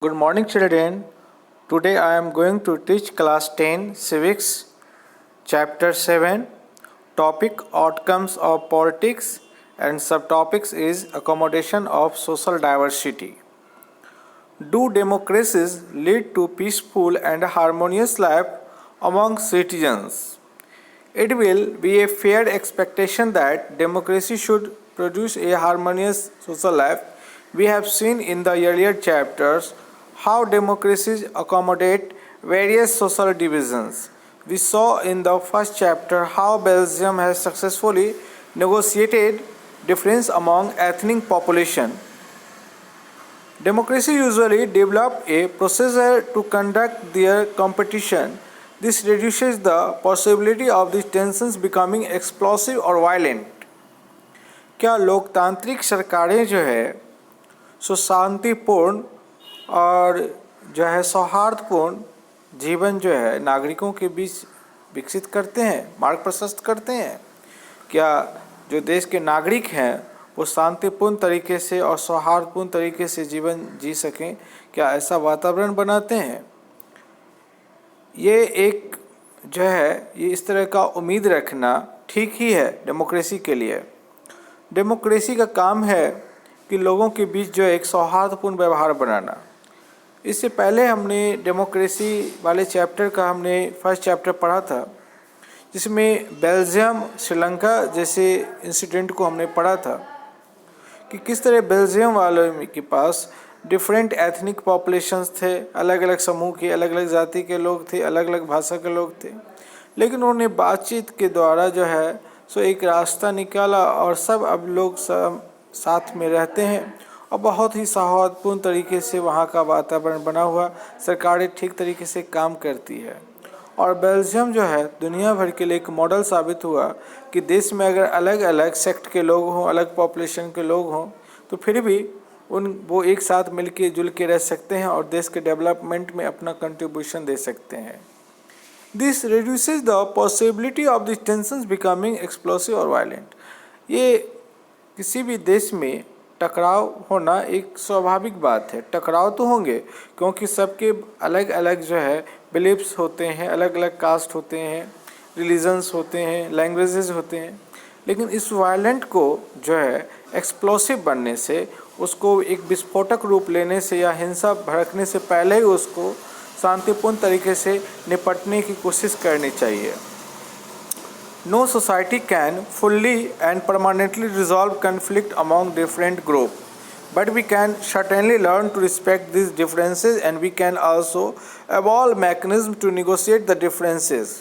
Good morning, children. Today I am going to teach class 10 civics chapter 7 topic outcomes of politics and subtopics is accommodation of social diversity. Do democracies lead to peaceful and harmonious life among citizens? It will be a fair expectation that democracy should produce a harmonious social life. We have seen in the earlier chapters how democracies accommodate various social divisions. We saw in the first chapter how Belgium has successfully negotiated difference among ethnic population. Democracy usually develop a procedure to conduct their competition. This reduces the possibility of these tensions becoming explosive or violent. क्या लोकतांत्रिक सरकारें जो है सो शांतिपूर्ण और जो है सौहार्दपूर्ण जीवन जो है नागरिकों के बीच विकसित करते हैं, मार्ग प्रशस्त करते हैं? क्या जो देश के नागरिक हैं वो शांतिपूर्ण तरीके से और सौहार्दपूर्ण तरीके से जीवन जी सकें, क्या ऐसा वातावरण बनाते हैं? ये एक जो है ये इस तरह का उम्मीद रखना ठीक ही है डेमोक्रेसी के लिए। डेमोक्रेसी का काम है कि लोगों के बीच जो एक सौहार्दपूर्ण व्यवहार बनाना। इससे पहले हमने डेमोक्रेसी वाले चैप्टर का हमने फर्स्ट चैप्टर पढ़ा था, जिसमें बेल्जियम श्रीलंका जैसे इंसिडेंट को हमने पढ़ा था कि किस तरह बेल्जियम वालों के पास डिफरेंट एथनिक पॉपुलेशंस थे, अलग अलग समूह के, अलग अलग जाति के लोग थे, अलग अलग भाषा के लोग थे, लेकिन उन्होंने बातचीत के द्वारा जो है सो एक रास्ता निकाला और सब अब लोग सब साथ में रहते हैं और बहुत ही सौहार्दपूर्ण तरीके से वहाँ का वातावरण बना हुआ, सरकारें ठीक तरीके से काम करती है। और बेल्जियम जो है दुनिया भर के लिए एक मॉडल साबित हुआ कि देश में अगर अलग अलग सेक्ट के लोग हों, अलग पॉपुलेशन के लोग हों, तो फिर भी वो एक साथ मिलके जुल के रह सकते हैं और देश के डेवलपमेंट में अपना कंट्रीब्यूशन दे सकते हैं। This reduces the possibility of this tensions becoming explosive और वायलेंट। ये किसी भी देश में टकराव होना एक स्वाभाविक बात है। टकराव तो होंगे क्योंकि सबके अलग अलग जो है बिलीफ्स होते हैं, अलग अलग कास्ट होते हैं, रिलीजन्स होते हैं, लैंग्वेजेस होते हैं, लेकिन इस वायलेंट को जो है एक्सप्लोसिव बनने से, उसको एक विस्फोटक रूप लेने से या हिंसा भड़कने से पहले ही उसको शांतिपूर्ण तरीके से निपटने की कोशिश करनी चाहिए। No society can fully and permanently resolve conflict among different groups, but we can certainly learn to respect these differences and we can also evolve mechanisms to negotiate the differences.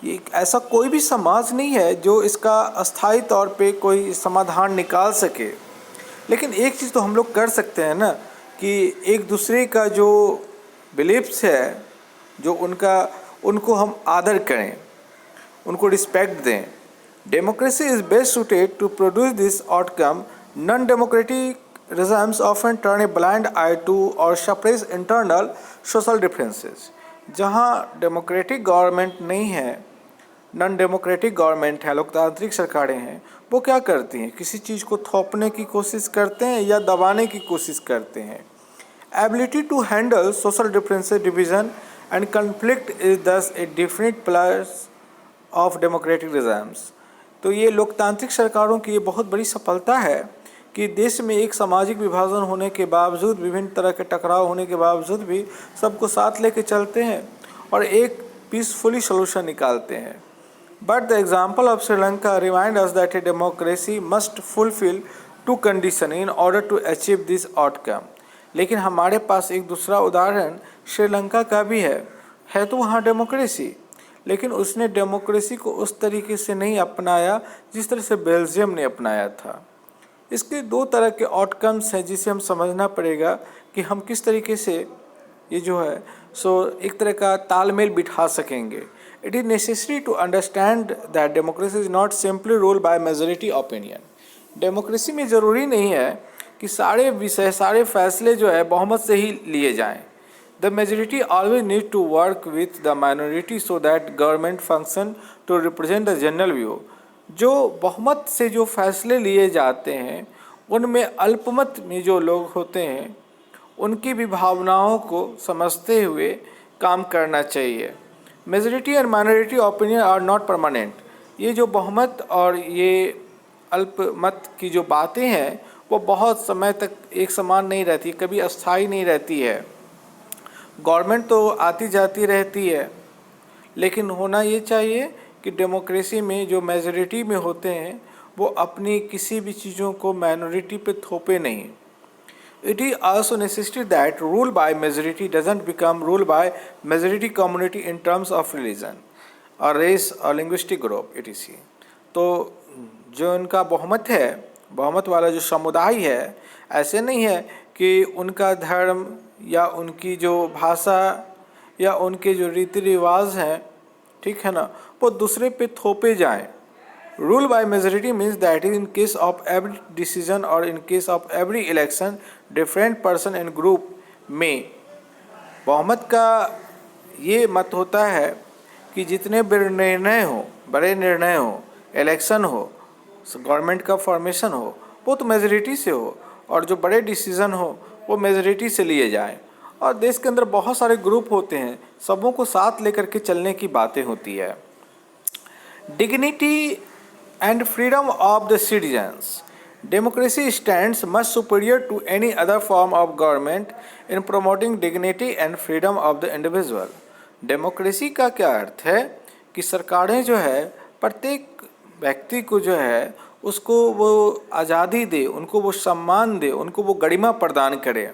ये ऐसा कोई भी समाज नहीं है जो इसका अस्थायी तौर पे कोई समाधान निकाल सके, लेकिन एक चीज़ तो हम लोग कर सकते हैं ना कि एक दूसरे का जो बिलीफ्स है, जो उनको हम आदर करें, उनको रिस्पेक्ट दें। Democracy is best suited to produce this outcome. Non democratic regimes often turn a blind eye to और सप्रेस इंटरनल सोशल डिफरेंसेस। जहाँ डेमोक्रेटिक गवर्नमेंट नहीं है, नॉन डेमोक्रेटिक गवर्नमेंट है, लोकतांत्रिक सरकारें हैं, वो क्या करती हैं? किसी चीज़ को थोपने की कोशिश करते हैं या दबाने की कोशिश करते हैं। Ability to handle social differences, division and conflict is thus a different plus of democratic regimes. तो ये लोकतांत्रिक सरकारों की ये बहुत बड़ी सफलता है कि देश में एक सामाजिक विभाजन होने के बावजूद, विभिन्न तरह के टकराव होने के बावजूद भी सबको साथ लेके चलते हैं और एक पीसफुली सोल्यूशन निकालते हैं। But the example of Sri Lanka remind us that a democracy must fulfil two condition in order to achieve this outcome. लेकिन हमारे पास एक दूसरा उदाहरण श्रीलंका का भी है तो वहाँ डेमोक्रेसी, लेकिन उसने डेमोक्रेसी को उस तरीके से नहीं अपनाया जिस तरह से बेल्जियम ने अपनाया था। इसके दो तरह के आउटकम्स हैं जिसे हम समझना पड़ेगा कि हम किस तरीके से ये जो है सो एक तरह का तालमेल बिठा सकेंगे। It is necessary to understand that democracy is not simply rule by majority opinion. Democracy में ज़रूरी नहीं है कि सारे विषय, सारे फैसले जो है बहुमत से ही लिए जाएं। The majority always needs to work with the minority so that government function to represent the general view. जो बहुमत से जो फैसले लिए जाते हैं उनमें अल्पमत में जो लोग होते हैं उनकी भी भावनाओं को समझते हुए काम करना चाहिए। Majority and minority opinion are not permanent. ये जो बहुमत और ये अल्पमत की जो बातें हैं वो बहुत समय तक एक समान नहीं रहती, कभी अस्थायी नहीं रहती है। गवर्नमेंट तो आती जाती रहती है, लेकिन होना ये चाहिए कि डेमोक्रेसी में जो मेजॉरिटी में होते हैं वो अपनी किसी भी चीज़ों को माइनॉरिटी पे थोपे नहीं। It is also necessary that rule by majority doesn't become rule by majority community in terms of religion or race or linguistic group etc. तो जो उनका बहुमत है, बहुमत वाला जो समुदाय है, ऐसे नहीं है कि उनका धर्म या उनकी जो भाषा या उनके जो रीति रिवाज हैं, ठीक है ना, वो दूसरे पे थोपे जाएं। Rule by majority means that in case of every decision or in case of every election, different person and group में, बहुमत का ये मत होता है कि जितने बड़े निर्णय हो, इलेक्शन हो, गवर्नमेंट का फॉर्मेशन हो, वो तो मेजॉरिटी से हो, और जो बड़े डिसीजन हो वो मेजॉरिटी से लिए जाएं। और देश के अंदर बहुत सारे ग्रुप होते हैं, सबों को साथ लेकर के चलने की बातें होती है। Dignity and freedom of the citizens. Democracy stands much superior to any other form of government in promoting dignity and freedom of the individual. Democracy का क्या अर्थ है कि सरकारें जो है प्रत्येक व्यक्ति को जो है उसको वो आज़ादी दे, उनको वो सम्मान दे, उनको वो गरिमा प्रदान करे।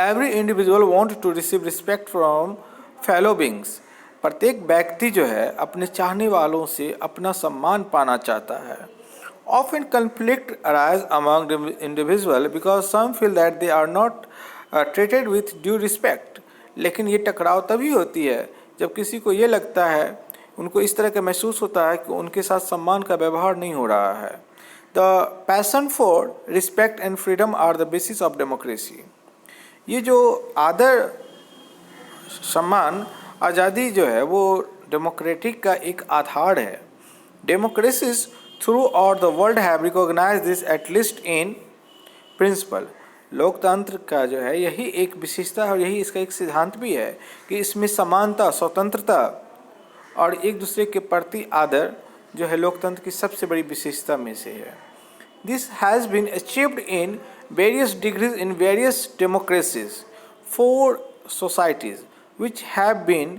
Every individual want to receive respect from fellow beings. प्रत्येक व्यक्ति जो है अपने चाहने वालों से अपना सम्मान पाना चाहता है। Often conflict arise among the individual because some feel that they are not treated with due respect. लेकिन ये टकराव तभी होती है जब किसी को ये लगता है, उनको इस तरह का महसूस होता है कि उनके साथ सम्मान का व्यवहार नहीं हो रहा है। The passion for respect and freedom are the basis of democracy. ये जो आदर, सम्मान, आज़ादी जो है वो डेमोक्रेटिक का एक आधार है। Democracies throughout the world have recognise this at least in principle. लोकतंत्र का जो है यही एक विशेषता और यही इसका एक सिद्धांत भी है कि इसमें समानता, स्वतंत्रता और एक दूसरे के प्रति आदर जो है लोकतंत्र की सबसे बड़ी विशेषता में से है। This has been achieved in various degrees in various democracies for societies which have been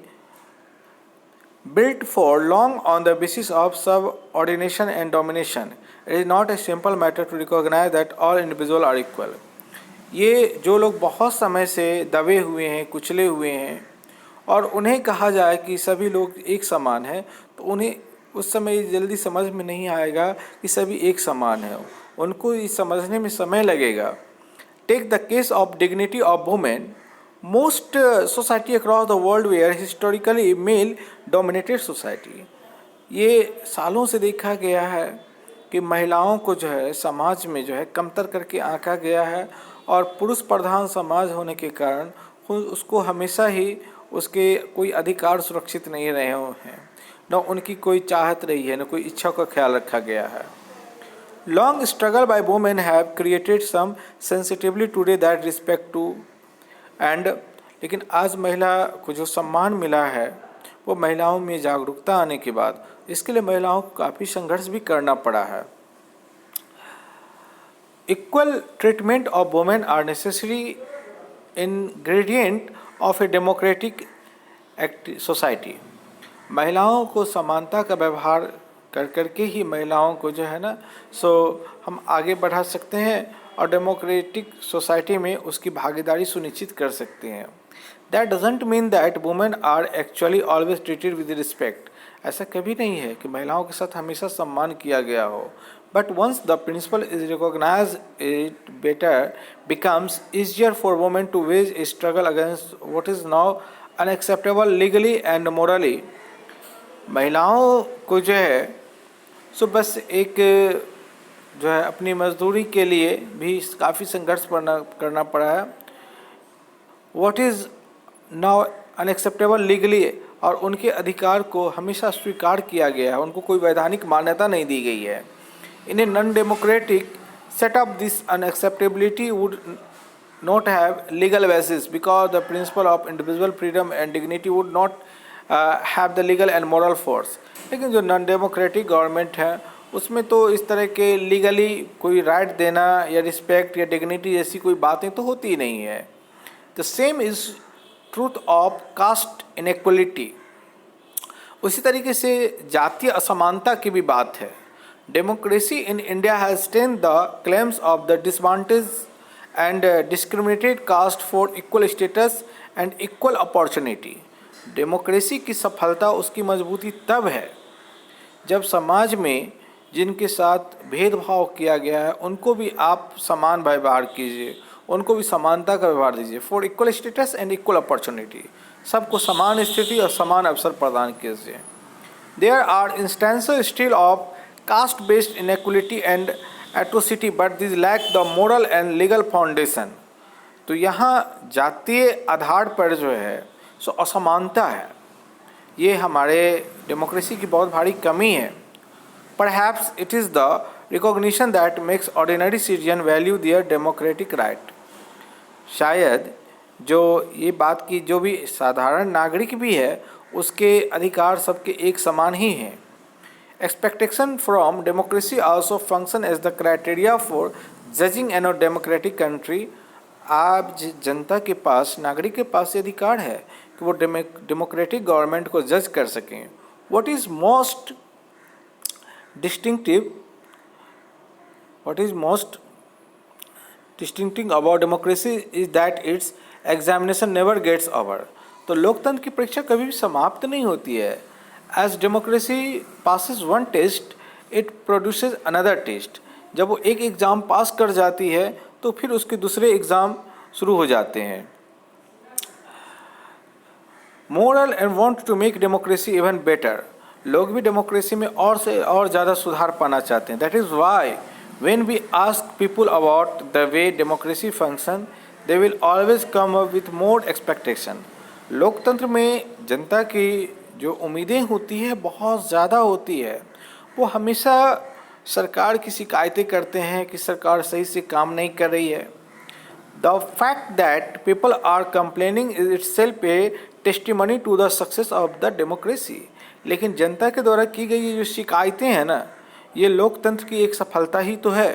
built for long on the basis of subordination and domination. It is not a simple matter to recognize that all individuals are equal. ये जो लोग बहुत समय से दबे हुए हैं, कुचले हुए हैं, और उन्हें कहा जाए कि सभी लोग एक समान हैं, तो उन्हें उस समय जल्दी समझ में नहीं आएगा कि सभी एक समान हैं। उनको ये समझने में समय लगेगा। Take the case of dignity of women. Most society across the world were historically male dominated society. ये सालों से देखा गया है कि महिलाओं को जो है समाज में जो है कमतर करके आंका गया है, और पुरुष प्रधान समाज होने के कारण उसको हमेशा ही उसके कोई अधिकार सुरक्षित नहीं रहे हैं, न उनकी कोई चाहत रही है, न कोई इच्छा का ख्याल रखा गया है। Long struggle by women have created some sensitivity today that respect to and लेकिन आज महिला को जो सम्मान मिला है वो महिलाओं में जागरूकता आने के बाद, इसके लिए महिलाओं को काफ़ी संघर्ष भी करना पड़ा है। Equal treatment of women are necessary ingredient of a democratic society. महिलाओं को समानता का व्यवहार कर करके ही महिलाओं को जो है ना हम आगे बढ़ा सकते हैं और डेमोक्रेटिक सोसाइटी में उसकी भागीदारी सुनिश्चित कर सकते हैं। That doesn't mean that women are actually always treated with respect. ऐसा कभी नहीं है कि महिलाओं के साथ हमेशा सम्मान किया गया हो, but once the principle is recognise it better becomes easier for women to wage a struggle against what is now unacceptable legally and morally. महिलाओं को जो है बस एक जो है अपनी मजदूरी के लिए भी काफ़ी संघर्ष करना पड़ा है। What is now unacceptable legally, और उनके अधिकार को हमेशा स्वीकार किया गया है, उनको कोई वैधानिक मान्यता नहीं दी गई है। In a non democratic setup this unacceptability would not have legal basis because the principle of individual freedom and dignity would not have the legal and moral force. लेकिन जो नॉन डेमोक्रेटिक गवर्नमेंट है उसमें तो इस तरह के legally कोई right देना या रिस्पेक्ट या डिग्निटी जैसी कोई बातें तो होती ही नहीं है. The same is truth of caste inequality. उसी तरीके से जातीय असमानता की भी बात है. Democracy in India has stand the claims of the disadvantage and discriminated caste for equal status and equal opportunity. Democracy की सफलता उसकी मजबूती तब है जब समाज में जिनके साथ भेदभाव किया गया है उनको भी आप समान व्यवहार कीजिए, उनको भी समानता का व्यवहार दीजिए. For equal status and equal opportunity, सबको समान स्थिति और समान अवसर प्रदान कीजिए. There are instances still of caste based inequality and atrocity but this lack the moral and legal foundation. तो यहाँ जातीय आधार पर जो है सो असमानता है, ये हमारे डेमोक्रेसी की बहुत भारी कमी है. Perhaps it is the recognition that makes ordinary citizen value their democratic right. शायद जो ये बात की जो भी साधारण नागरिक भी है उसके अधिकार सबके एक समान ही हैं. Expectation from democracy also function as the criteria for judging an democratic country. आप जनता के पास, नागरिक के पास ये अधिकार है कि वो डेमोक्रेटिक गवर्नमेंट को जज कर सकें. What is most distinctive about democracy is that its examination never gets over. तो लोकतंत्र की परीक्षा कभी भी समाप्त नहीं होती है. As democracy passes one test, it produces another test. जब वो एक एग्ज़ाम पास कर जाती है तो फिर उसके दूसरे एग्ज़ाम शुरू हो जाते हैं. Moral and want to make democracy even better. लोग भी डेमोक्रेसी में और से और ज़्यादा सुधार पाना चाहते हैं. That is why when we ask people about the way democracy function, they will always come up with more expectation. लोकतंत्र में जनता की जो उम्मीदें होती है बहुत ज़्यादा होती है. वो हमेशा सरकार की शिकायतें करते हैं कि सरकार सही से काम नहीं कर रही है. The fact that people are complaining is itself a testimony to the success of the democracy. लेकिन जनता के द्वारा की गई जो शिकायतें हैं ना, ये लोकतंत्र की एक सफलता ही तो है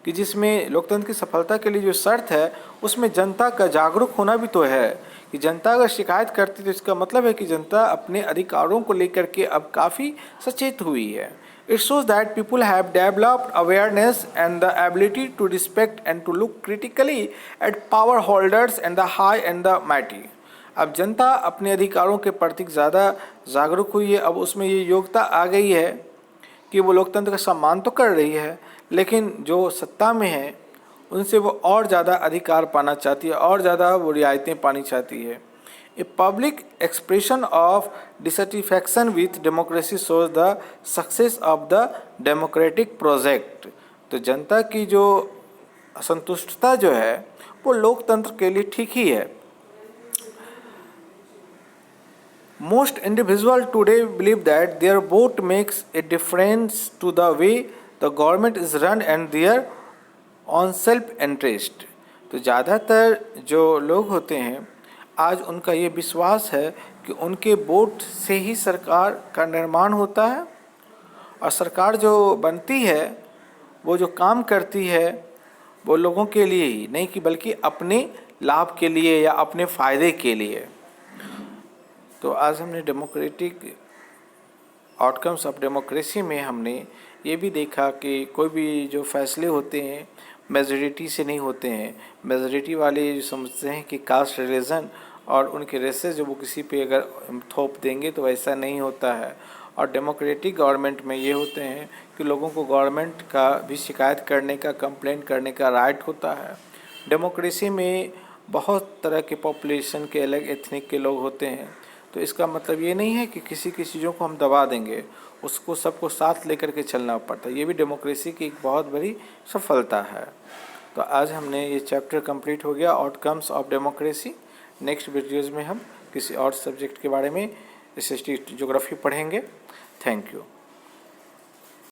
कि जिसमें लोकतंत्र की सफलता के लिए जो शर्त है उसमें जनता का जागरूक होना भी तो है. कि जनता अगर शिकायत करती तो इसका मतलब है कि जनता अपने अधिकारों को लेकर के अब काफ़ी सचेत हुई है. It shows that people have developed awareness and the ability to respect and to look critically at power holders and the high and the mighty. अब जनता अपने अधिकारों के प्रति ज़्यादा जागरूक हुई है. अब उसमें ये योग्यता आ गई है कि वो लोकतंत्र का सम्मान तो कर रही है लेकिन जो सत्ता में है उनसे वो और ज़्यादा अधिकार पाना चाहती है और ज़्यादा वो रियायतें पानी चाहती है. A public expression of dissatisfaction with democracy shows the success of the democratic project. तो जनता की जो असंतुष्टता जो है वो लोकतंत्र के लिए ठीक ही है. Most individuals today believe that their vote makes a difference to the way the government is run and their own self-interest. तो ज़्यादातर जो लोग होते हैं आज उनका ये विश्वास है कि उनके वोट से ही सरकार का निर्माण होता है और सरकार जो बनती है वो जो काम करती है वो लोगों के लिए ही नहीं कि बल्कि अपने लाभ के लिए या अपने फ़ायदे के लिए. तो आज हमने डेमोक्रेटिक आउटकम्स ऑफ डेमोक्रेसी में हमने ये भी देखा कि कोई भी जो फैसले होते हैं मेजॉरिटी से नहीं होते हैं. मेजॉरिटी वाले जो समझते हैं कि कास्ट रिलीजन और उनके रेसेस जो वो किसी पे अगर थोप देंगे तो वैसा नहीं होता है. और डेमोक्रेटिक गवर्नमेंट में ये होते हैं कि लोगों को गवर्नमेंट का भी शिकायत करने का, कंप्लेंट करने का राइट होता है. डेमोक्रेसी में बहुत तरह के पॉपुलेशन के, अलग एथनिक के लोग होते हैं. तो इसका मतलब ये नहीं है कि किसी की चीज़ों को हम दबा देंगे, उसको सबको साथ लेकर के चलना पड़ता है. ये भी डेमोक्रेसी की एक बहुत बड़ी सफलता है. तो आज हमने ये चैप्टर कंप्लीट हो गया, outcomes of democracy. Next videos में हम किसी और सब्जेक्ट के बारे में हिस्ट्री, ज्योग्राफी पढ़ेंगे. Thank you.